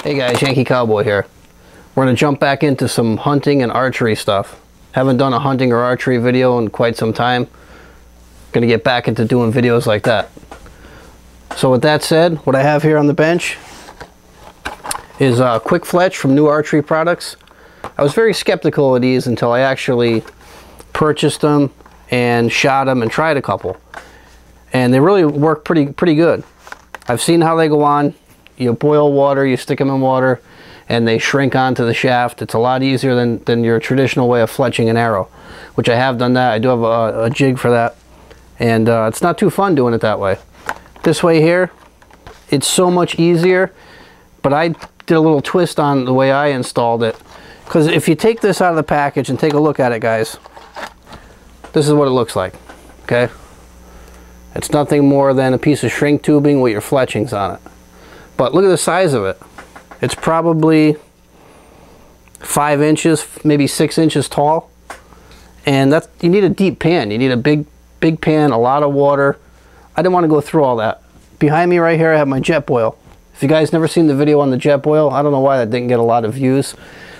Hey guys, Yankee Cowboy here. We're going to jump back into some hunting and archery stuff. Haven't done a hunting or archery video in quite some time. Going to get back into doing videos like that. So with that said, what I have here on the bench is quikfletch from New Archery Products. I was very skeptical of these until I actually purchased them and shot them and tried a couple. And they really work pretty good. I've seen how they go on. You boil water, you stick them in water, and they shrink onto the shaft. It's a lot easier than your traditional way of fletching an arrow, which I have done that. I do have a jig for that, and it's not too fun doing it that way. This way here, it's so much easier, but I did a little twist on the way I installed it, because if you take this out of the package and take a look at it, guys, this is what it looks like, okay? It's nothing more than a piece of shrink tubing with your fletchings on it. But look at the size of it. It's probably 5 inches, maybe 6 inches tall. And that's, you need a deep pan. You need a big pan, a lot of water. I didn't want to go through all that. Behind me right here, I have my jet boil. If you guys never seen the video on the jet boil, I don't know why that didn't get a lot of views.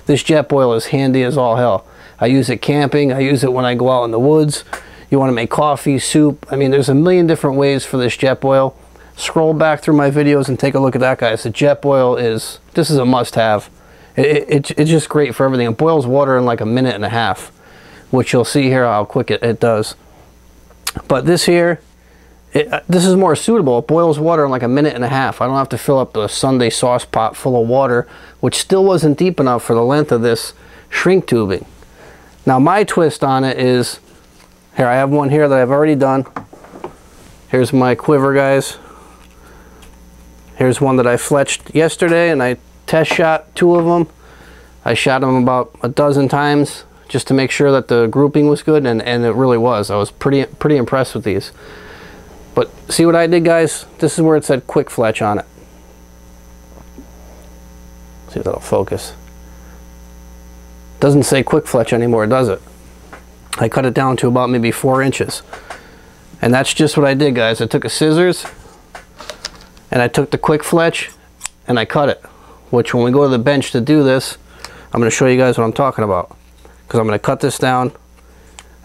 This jet boil is handy as all hell. I use it camping. I use it when I go out in the woods. You want to make coffee, soup. I mean, there's a million different ways for this jet boil. Scroll back through my videos and take a look at that, guys. The jet boil this is a must-have. It's just great for everything. It boils water in like a minute and a half, which you'll see here how quick it does. But this here, this is more suitable. It boils water in like a minute and a half. I don't have to fill up the Sunday sauce pot full of water, which still wasn't deep enough for the length of this shrink tubing. Now my twist on it is, here I have one here that I've already done. Here's my quiver, guys. Here's one that I fletched yesterday, and I test shot 2 of them. I shot them about a dozen times just to make sure that the grouping was good, and it really was. I was pretty impressed with these. But see what I did, guys? This is where it said quikfletch on it. See if that'll focus. Doesn't say quikfletch anymore, does it? I cut it down to about maybe 4 inches. And that's just what I did, guys. I took a scissors and I took the quikfletch and I cut it. Which when we go to the bench to do this, I'm going to show you guys what I'm talking about. Because I'm going to cut this down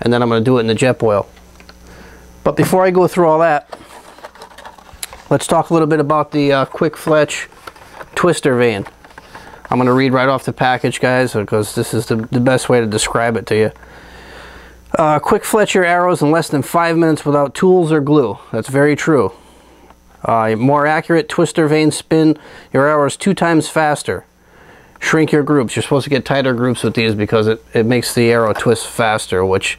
and then I'm going to do it in the jet boil. But before I go through all that, let's talk a little bit about the quikfletch twister vane. I'm going to read right off the package, guys, because this is the best way to describe it to you. Quikfletch your arrows in less than 5 minutes without tools or glue. That's very true. More accurate twister vane spin your arrows 2 times faster. Shrink your groups. You're supposed to get tighter groups with these because it makes the arrow twist faster, which,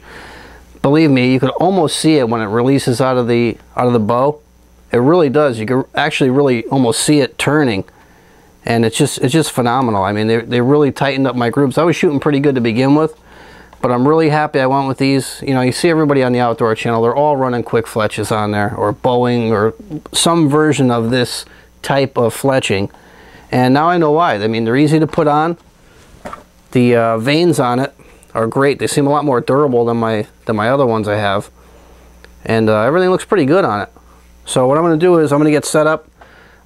believe me, you could almost see it when it releases out of the bow. It really does. You can actually really almost see it turning, and it's just phenomenal. I mean, they really tightened up my groups. I was shooting pretty good to begin with, but I'm really happy I went with these. You know, you see everybody on the outdoor channel, they're all running quikfletches on there, or bowing, or some version of this type of fletching. And now I know why. I mean, they're easy to put on. The vanes on it are great. They seem a lot more durable than my other ones I have. And everything looks pretty good on it. So what I'm going to do is I'm going to get set up.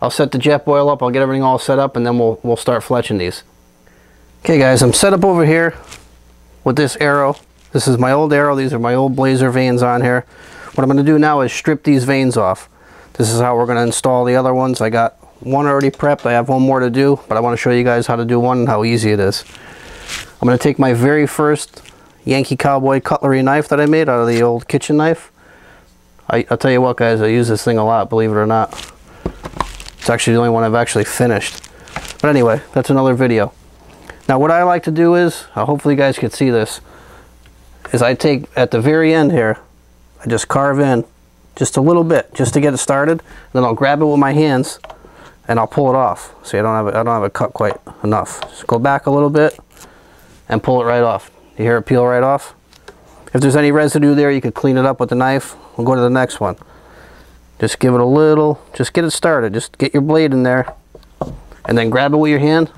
I'll set the jet boil up. I'll get everything all set up, and then we'll start fletching these. Okay, guys, I'm set up over here with this arrow. This is my old arrow. These are my old Blazer vanes on here. What I'm going to do now is strip these vanes off. This is how we're going to install the other ones. I got one already prepped. I have one more to do, but I want to show you guys how to do one and how easy it is. I'm going to take my very first Yankee Cowboy cutlery knife that I made out of the old kitchen knife. I'll tell you what, guys, I use this thing a lot, believe it or not. It's actually the only one I've actually finished. But anyway, that's another video. Now what I like to do is, hopefully you guys can see this, is I take at the very end here, I just carve in just a little bit just to get it started, then I'll grab it with my hands and I'll pull it off. See, I don't have it cut quite enough. Just go back a little bit and pull it right off. You hear it peel right off? If there's any residue there, you could clean it up with the knife. We'll go to the next one. Just give it a little, just get it started. Just get your blade in there and then grab it with your hand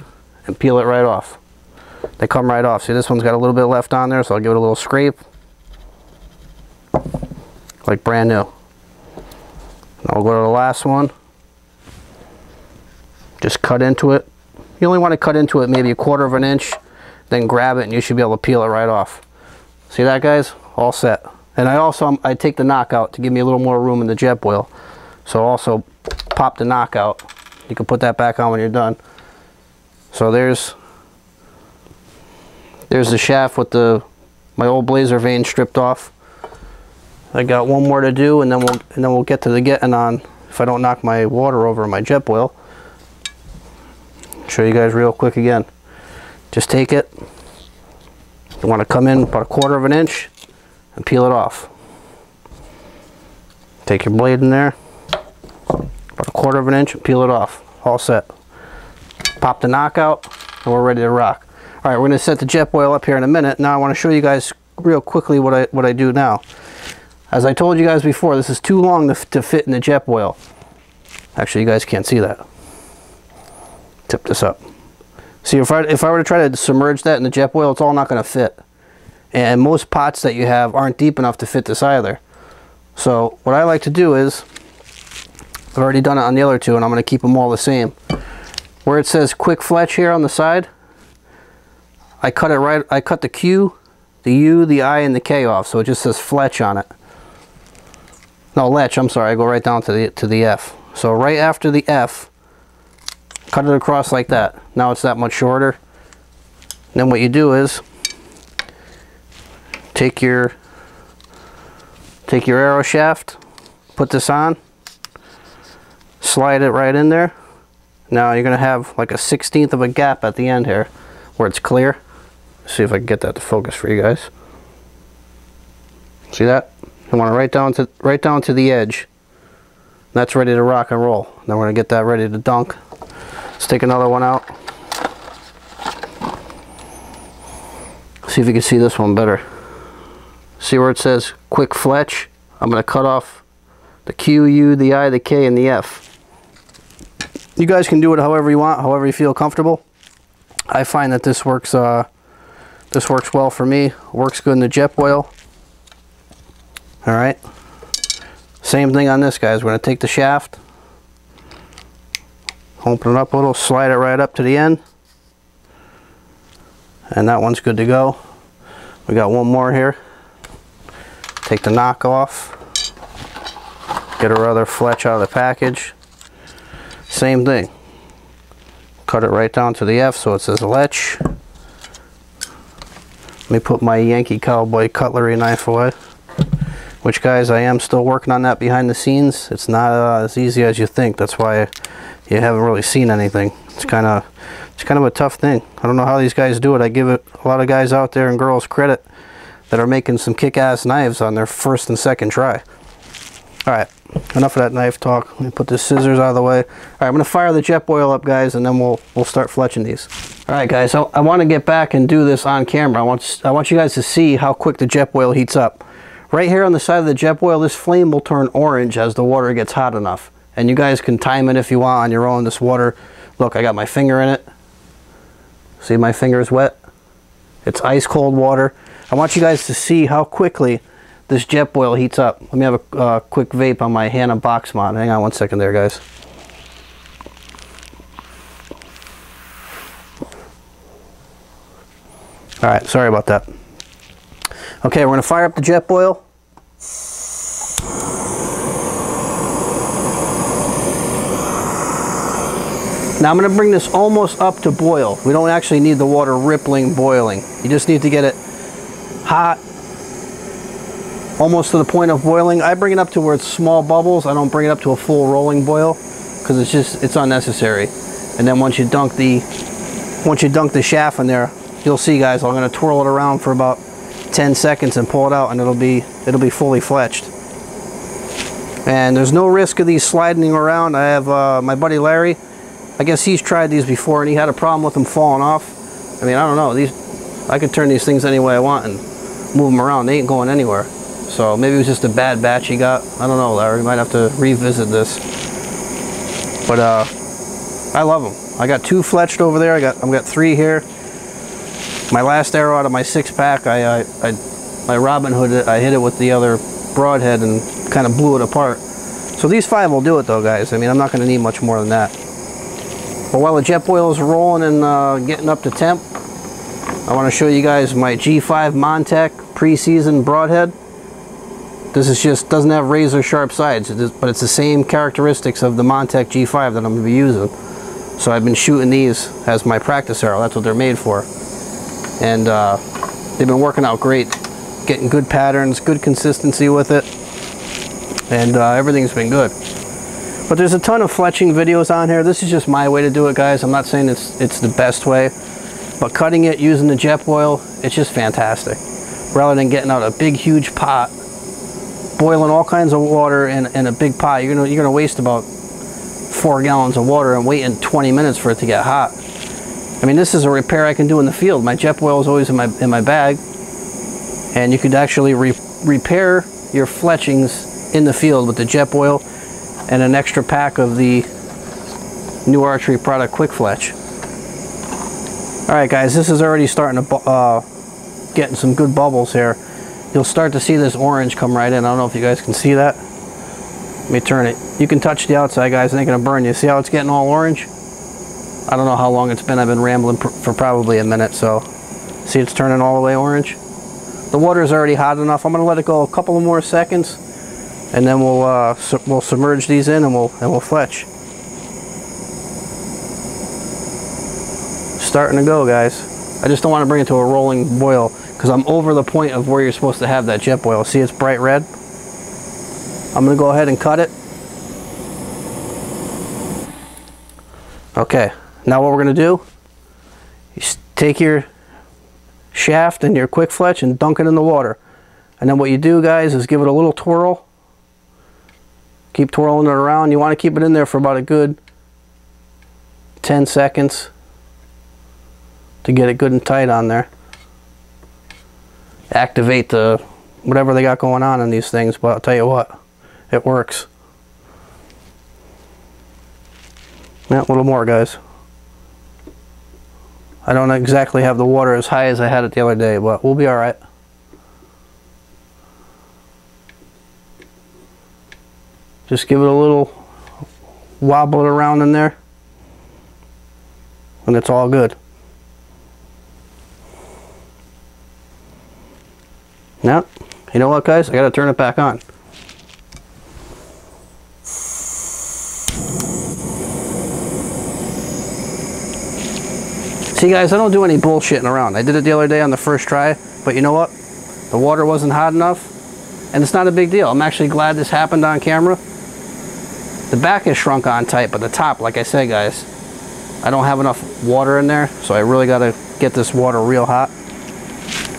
and peel it right off. They come right off. See, this one's got a little bit left on there, so I'll give it a little scrape. Like brand new. Now we'll go to the last one. Just cut into it You only want to cut into it maybe 1/4 of an inch, then grab it and you should be able to peel it right off. See that, guys? All set. And I take the knockout to give me a little more room in the jet boil. So also pop the knockout. You can put that back on when you're done. So there's the shaft with my old blazer vane stripped off. I got one more to do, and then we'll get to the getting on if I don't knock my water over in my jet boil. Show you guys real quick again. Just take it. You want to come in about 1/4 of an inch and peel it off. Take your blade in there, about 1/4 of an inch, and peel it off. All set. Pop the knockout, and we're ready to rock. All right, we're going to set the jet boil up here in a minute. Now I want to show you guys real quickly what I do now. As I told you guys before, this is too long to fit in the jet boil. Actually, you guys can't see that. Tip this up. See, if I were to try to submerge that in the jet boil, it's all not going to fit. And most pots that you have aren't deep enough to fit this either. So what I like to do is, I've already done it on the other two, and I'm going to keep them all the same. Where it says quikfletch here on the side, I cut it right. I cut the Q, the U, the I, and the K off, so it just says fletch on it. No, letch. I'm sorry. I go right down to the F. So right after the F, cut it across like that. Now it's that much shorter. And then what you do is take your arrow shaft, put this on, slide it right in there. Now you're going to have like a 1/16 of a gap at the end here where it's clear. Let's see if I can get that to focus for you guys. See that? You want it right down to the edge. That's ready to rock and roll. Now we're going to get that ready to dunk. Let's take another one out. See if you can see this one better. See where it says quikfletch? I'm going to cut off the Q, U, the I, the K, and the F. You guys can do it however you want, however you feel comfortable. I find that this works well for me. Works good in the jet boil. All right. Same thing on this, guys. We're going to take the shaft, open it up a little, slide it right up to the end, and that one's good to go. We got one more here. Take the knock off, get our other fletch out of the package. Same thing. Cut it right down to the F so it says letch. Let me put my Yankee cowboy cutlery knife away. Which, guys, I am still working on that behind the scenes. It's not as easy as you think. That's why you haven't really seen anything. It's kind of a tough thing. I don't know how these guys do it. I give it a lot of guys out there and girls credit that are making some kick-ass knives on their first and second try. All right, enough of that knife talk. Let me put the scissors out of the way. All right, I'm going to fire the jet boil up, guys, and then we'll start fletching these. All right, guys, so I want to get back and do this on camera. I want you guys to see how quick the jet boil heats up. Right here on the side of the jet boil, this flame will turn orange as the water gets hot enough. And you guys can time it if you want on your own. This water, look, I got my finger in it. See, my finger is wet. It's ice cold water. I want you guys to see how quickly this jet boil heats up. Let me have a quick vape on my Hannah box mod. Hang on one second there, guys. All right, sorry about that. Okay, we're going to fire up the jet boil. Now I'm going to bring this almost up to boil. We don't actually need the water rippling, boiling. You just need to get it hot, almost to the point of boiling. I bring it up to where it's small bubbles. I don't bring it up to a full rolling boil because it's unnecessary. And then once you dunk the shaft in there, you'll see, guys, I'm going to twirl it around for about 10 seconds and pull it out, and it'll be fully fletched. And there's no risk of these sliding around. I have my buddy Larry. I guess he's tried these before and he had a problem with them falling off. I mean, I don't know. I could turn these things any way I want and move them around. They ain't going anywhere. So maybe it was just a bad batch he got. I don't know, Larry. You might have to revisit this. But I love them. I got 2 fletched over there. I've got 3 here. My last arrow out of my 6-pack, my Robin Hood, I hit it with the other broadhead and kind of blew it apart. So these 5 will do it though, guys. I mean, I'm not going to need much more than that. But while the jet boil is rolling and getting up to temp, I want to show you guys my G5 Montec pre-seasoned broadhead. This is just, doesn't have razor sharp sides, but it's the same characteristics of the Montec G5 that I'm going to be using. So I've been shooting these as my practice arrow. That's what they're made for. And they've been working out great. Getting good patterns, good consistency with it. And everything's been good. But there's a ton of fletching videos on here. This is just my way to do it, guys. I'm not saying it's the best way. But cutting it using the jet boil, it's just fantastic. Rather than getting out a big, huge pot, boiling all kinds of water in a big pot, you're gonna waste about 4 gallons of water and waiting 20 minutes for it to get hot. I mean, this is a repair I can do in the field. My jet boil is always in my bag, and you could actually repair your fletchings in the field with the jet boil and an extra pack of the new archery product quikfletch. Alright guys, this is already starting to getting some good bubbles here. You'll start to see this orange come right in. I don't know if you guys can see that. Let me turn it. You can touch the outside, guys, it ain't gonna burn you. See how it's getting all orange? I don't know how long it's been. I've been rambling for probably a minute, so see it's turning all the way orange. The water's already hot enough. I'm gonna let it go a couple of more seconds, and then we'll submerge these in and we'll fletch. Starting to go, guys. I just don't want to bring it to a rolling boil because I'm over the point of where you're supposed to have that jet boil. See, it's bright red. I'm going to go ahead and cut it. Okay, now what we're going to do is take your shaft and your quikfletch and dunk it in the water. And then what you do, guys, is give it a little twirl. Keep twirling it around. You want to keep it in there for about a good 10 seconds. To get it good and tight on there. Activate the whatever they got going on in these things, but I'll tell you what, it works. Yeah, a little more, guys. I don't exactly have the water as high as I had it the other day, but we'll be alright. Just give it a little wobble it around in there, and it's all good. Now, you know what, guys? I gotta turn it back on. See, guys, I don't do any bullshitting around. I did it the other day on the first try, but you know what? The water wasn't hot enough, and it's not a big deal. I'm actually glad this happened on camera. The back is shrunk on tight, but the top, like I said, guys, I don't have enough water in there, so I really gotta get this water real hot.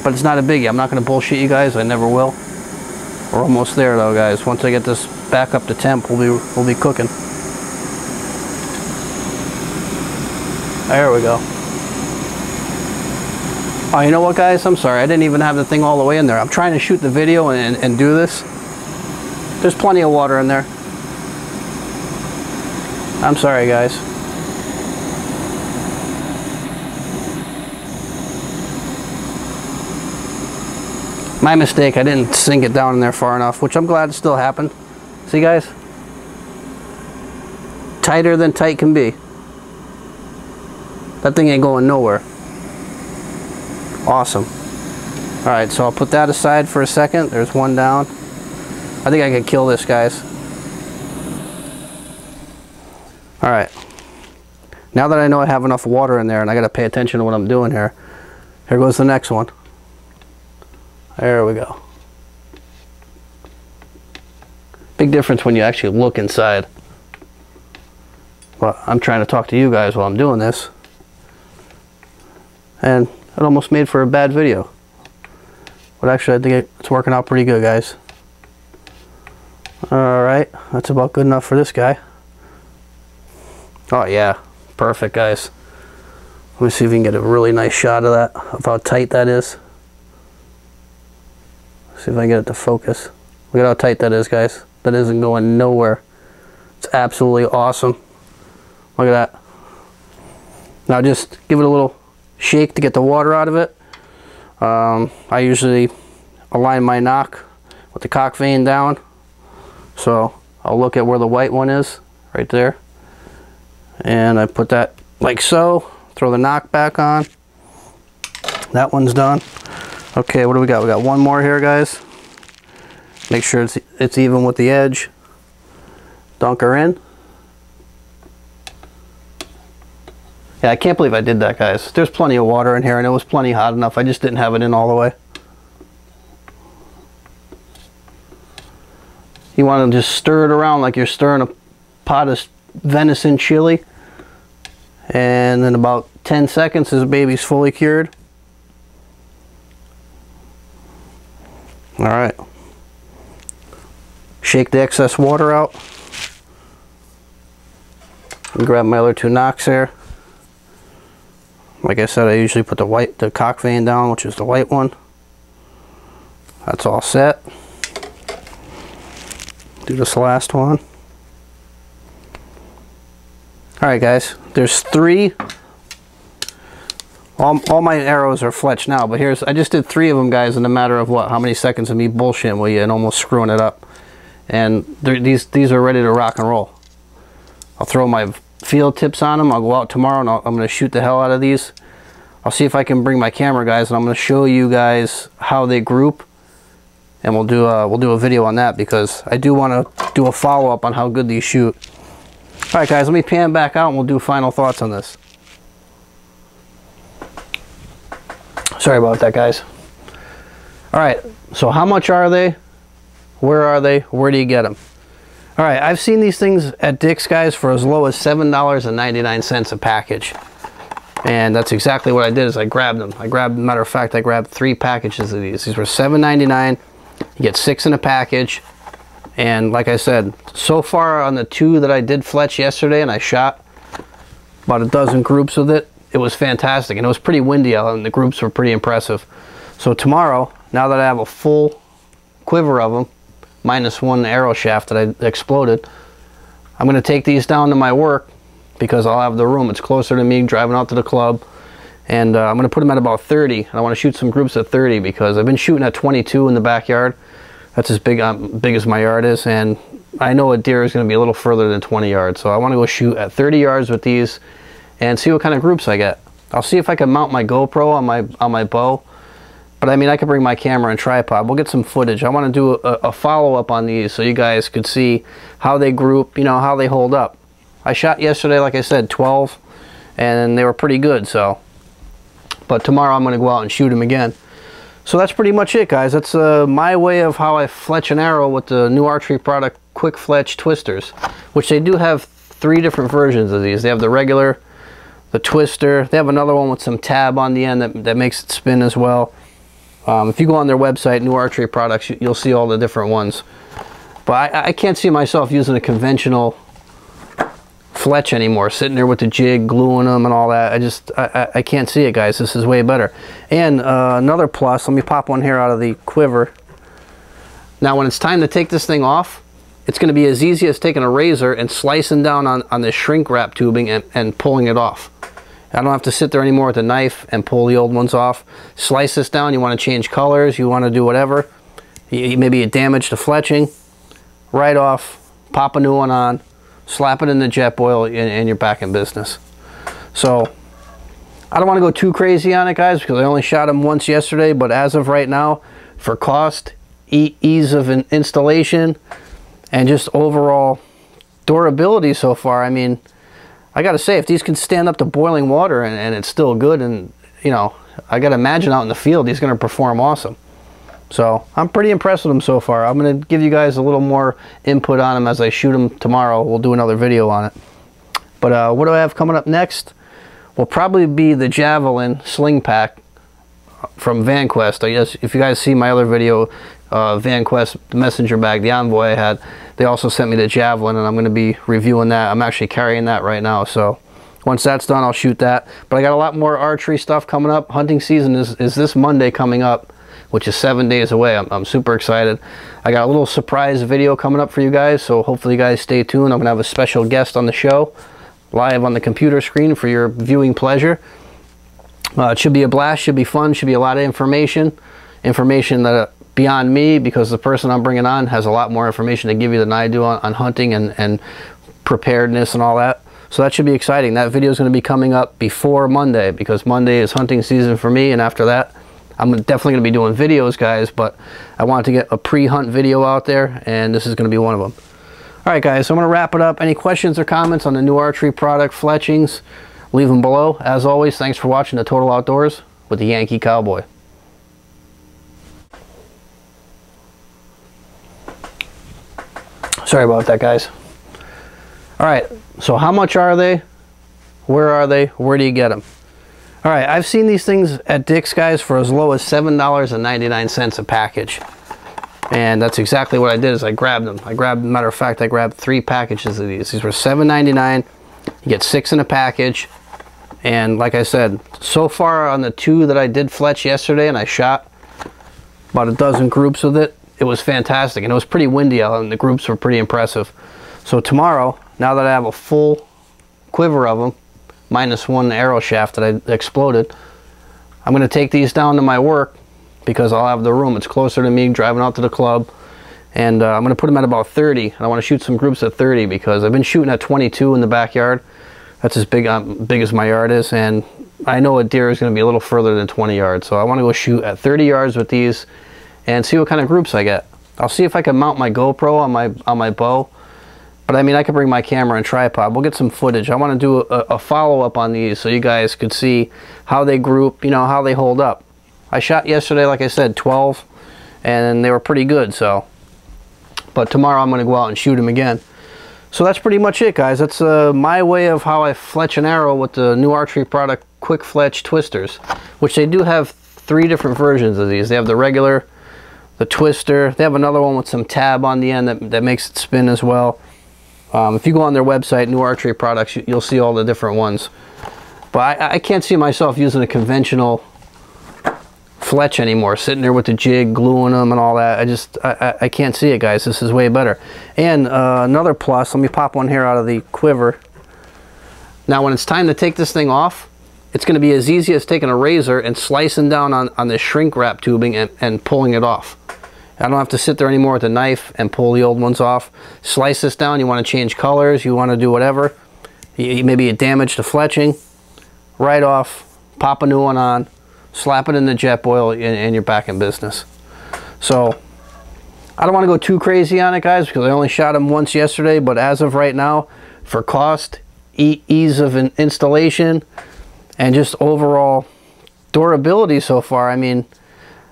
But it's not a biggie. I'm not going to bullshit you guys. I never will. We're almost there, though, guys. Once I get this back up to temp, we'll be cooking. There we go. Oh, you know what, guys? I'm sorry. I didn't even have the thing all the way in there. I'm trying to shoot the video and do this. There's plenty of water in there. I'm sorry, guys. My mistake, I didn't sink it down in there far enough, which I'm glad it still happened. See, guys? Tighter than tight can be. That thing ain't going nowhere. Awesome. Alright, so I'll put that aside for a second. There's one down. I think I could kill this, guys. Alright. Now that I know I have enough water in there and I gotta pay attention to what I'm doing here, here goes the next one. There we go. Big difference when you actually look inside. But I'm trying to talk to you guys while I'm doing this. And it almost made for a bad video. But actually I think it's working out pretty good, guys. Alright, that's about good enough for this guy. Oh yeah, perfect, guys. Let me see if we can get a really nice shot of that, of how tight that is. See if I can get it to focus. Look at how tight that is, guys. That isn't going nowhere. It's absolutely awesome. Look at that. Now just give it a little shake to get the water out of it. I usually align my knock with the cock vein down. So I'll look at where the white one is, right there. And I put that like so. Throw the knock back on. That one's done. Okay, what do we got? We got one more here, guys. Make sure it's even with the edge. Dunk her in. Yeah, I can't believe I did that, guys. There's plenty of water in here, and it was plenty hot enough. I just didn't have it in all the way. You want to just stir it around like you're stirring a pot of venison chili. And in about 10 seconds, this baby's fully cured. All right. Shake the excess water out. And grab my other two knocks there. Like I said, I usually put the cock vein down, which is the white one. That's all set. Do this last one. Alright guys, there's 3. All my arrows are fletched now, but I just did 3 of them, guys, in a matter of what? How many seconds of me bullshitting with you and almost screwing it up. And these are ready to rock and roll. I'll throw my field tips on them. I'll go out tomorrow and I'm going to shoot the hell out of these. I'll see if I can bring my camera, guys, and I'm going to show you guys how they group. And we'll do a video on that, because I do want to do a follow-up on how good these shoot. Alright guys, let me pan back out and we'll do final thoughts on this. Sorry about that, guys. Alright, so how much are they? Where are they? Where do you get them? Alright, I've seen these things at Dick's, guys, for as low as $7.99 a package. And that's exactly what I did, is I grabbed them. Matter of fact, I grabbed 3 packages of these. These were $7.99. You get 6 in a package. And like I said, so far on the 2 that I did fletch yesterday, and I shot about a dozen groups with it, it was fantastic. And it was pretty windy out, and the groups were pretty impressive. So tomorrow, now that I have a full quiver of them, minus 1 arrow shaft that I exploded, I'm going to take these down to my work, because I'll have the room. It's closer to me driving out to the club. And I'm going to put them at about 30. And I want to shoot some groups at 30, because I've been shooting at 22 in the backyard. That's as big as my yard is. And I know a deer is going to be a little further than 20 yards. So I want to go shoot at 30 yards with these and see what kind of groups I get. I'll see if I can mount my GoPro on my bow. But I mean, I could bring my camera and tripod. We'll get some footage. I want to do a follow-up on these so you guys could see how they group, you know, how they hold up. I shot yesterday, like I said, 12, and they were pretty good, so. But tomorrow I'm going to go out and shoot them again. So that's pretty much it, guys. That's my way of how I fletch an arrow with the new archery product, quikfletch twisters, which they do have 3 different versions of these. They have the regular, the twister. They have another one with some tab on the end that makes it spin as well. If you go on their website, New Archery Products, you'll see all the different ones. But I can't see myself using a conventional fletch anymore, sitting there with the jig, gluing them and all that. I can't see it, guys. This is way better. And another plus, let me pop one here out of the quiver. Now when it's time to take this thing off, it's going to be as easy as taking a razor and slicing down on the shrink wrap tubing and pulling it off. I don't have to sit there anymore with a knife and pull the old ones off. Slice this down. You want to change colors, you want to do whatever. Maybe you damage the fletching. Right off, pop a new one on, slap it in the jet boil, and you're back in business. So I don't want to go too crazy on it, guys, because I only shot them once yesterday. But as of right now, for cost, ease of installation, and just overall durability so far, I mean, I gotta say, if these can stand up to boiling water and it's still good, and you know, I gotta imagine out in the field these gonna perform awesome. So I'm pretty impressed with them so far. I'm gonna give you guys a little more input on them as I shoot them tomorrow. We'll do another video on it. But what do I have coming up next? Will probably be the Javelin sling pack from VanQuest. I guess if you guys see my other video, VanQuest messenger bag, the Envoy I had, they also sent me the Javelin, and I'm going to be reviewing that. I'm actually carrying that right now, so once that's done, I'll shoot that. But I got a lot more archery stuff coming up. Hunting season is this Monday coming up, which is 7 days away. I'm super excited. I got a little surprise video coming up for you guys, so hopefully you guys stay tuned. I'm going to have a special guest on the show, live on the computer screen for your viewing pleasure. It should be a blast, should be fun, should be a lot of information that beyond me, because the person I'm bringing on has a lot more information to give you than I do on hunting and preparedness and all that. So that should be exciting. That video is going to be coming up before Monday, because Monday is hunting season for me, and after that I'm definitely going to be doing videos, guys, but I wanted to get a pre-hunt video out there, and this is going to be one of them. All right, guys, so I'm going to wrap it up. Any questions or comments on the new archery product, fletchings, leave them below. As always, thanks for watching The Total Outdoors with the Yankee Cowboy. Sorry about that, guys. All right, so how much are they? Where are they? Where do you get them? All right, I've seen these things at Dick's, guys, for as low as $7.99 a package. And that's exactly what I did, is I grabbed them. Matter of fact, I grabbed 3 packages of these. These were $7.99. You get 6 in a package. And like I said, so far on the 2 that I did fletch yesterday, and I shot about a dozen groups with it, it was fantastic. And it was pretty windy out, and the groups were pretty impressive. So tomorrow, now that I have a full quiver of them, minus 1 arrow shaft that I exploded, I'm going to take these down to my work, because I'll have the room. It's closer to me driving out to the club, and I'm going to put them at about 30. I want to shoot some groups at 30, because I've been shooting at 22 in the backyard. That's as big as my yard is, and I know a deer is going to be a little further than 20 yards, so I want to go shoot at 30 yards with these and see what kind of groups I get. I'll see if I can mount my GoPro on my bow, but I mean, I could bring my camera and tripod. We'll get some footage. I want to do a follow-up on these so you guys could see how they group, you know, how they hold up. I shot yesterday, like I said, 12, and they were pretty good, so. But tomorrow I'm going to go out and shoot them again. So that's pretty much it, guys. That's my way of how I fletch an arrow with the new archery product, quikfletch twisters, which they do have 3 different versions of these. They have the regular, the twister. They have another one with some tab on the end that makes it spin as well. If you go on their website, New Archery Products, you'll see all the different ones. But I can't see myself using a conventional fletch anymore, sitting there with the jig, gluing them and all that. I can't see it, guys. This is way better. And another plus, let me pop one here out of the quiver. Now when it's time to take this thing off, it's going to be as easy as taking a razor and slicing down on the shrink wrap tubing and pulling it off. I don't have to sit there anymore with a knife and pull the old ones off. Slice this down. You want to change colors, you want to do whatever, maybe you damage the fletching, right off, pop a new one on, slap it in the jet oil, and you're back in business. So I don't want to go too crazy on it, guys, because I only shot them once yesterday, but as of right now, for cost, ease of installation, and just overall durability so far, I mean,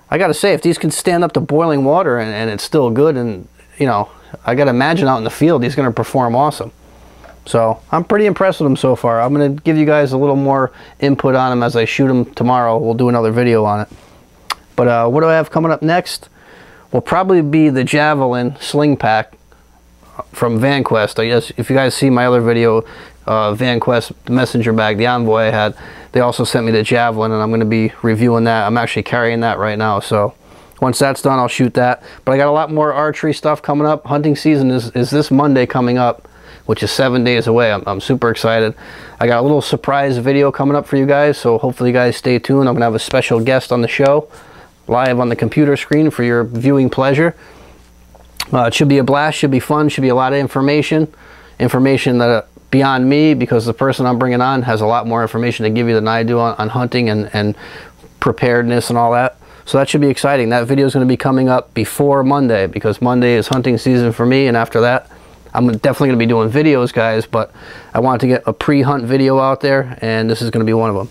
I gotta say, if these can stand up to boiling water and it's still good, and you know, I gotta imagine out in the field these gonna perform awesome. So I'm pretty impressed with them so far. I'm gonna give you guys a little more input on them as I shoot them tomorrow. We'll do another video on it. But what do I have coming up next? Will probably be the Javelin sling pack from VanQuest. I guess if you guys see my other video, VanQuest messenger bag, the Envoy I had, they also sent me the Javelin, and I'm going to be reviewing that. I'm actually carrying that right now, so once that's done, I'll shoot that. But I got a lot more archery stuff coming up. Hunting season is this Monday coming up, which is 7 days away. I'm super excited. I got a little surprise video coming up for you guys, so hopefully you guys stay tuned. I'm going to have a special guest on the show, live on the computer screen for your viewing pleasure. It should be a blast, should be fun, should be a lot of information that beyond me, because the person I'm bringing on has a lot more information to give you than I do on hunting and preparedness and all that. So that should be exciting. That video is going to be coming up before Monday, because Monday is hunting season for me, and after that I'm definitely going to be doing videos, guys, but I wanted to get a pre-hunt video out there, and this is going to be one of them.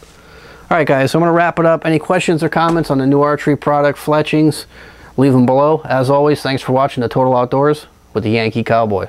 All right, guys, so I'm going to wrap it up. Any questions or comments on the new archery product, fletchings, leave them below. As always, thanks for watching The Total Outdoors with the Yankee Cowboy.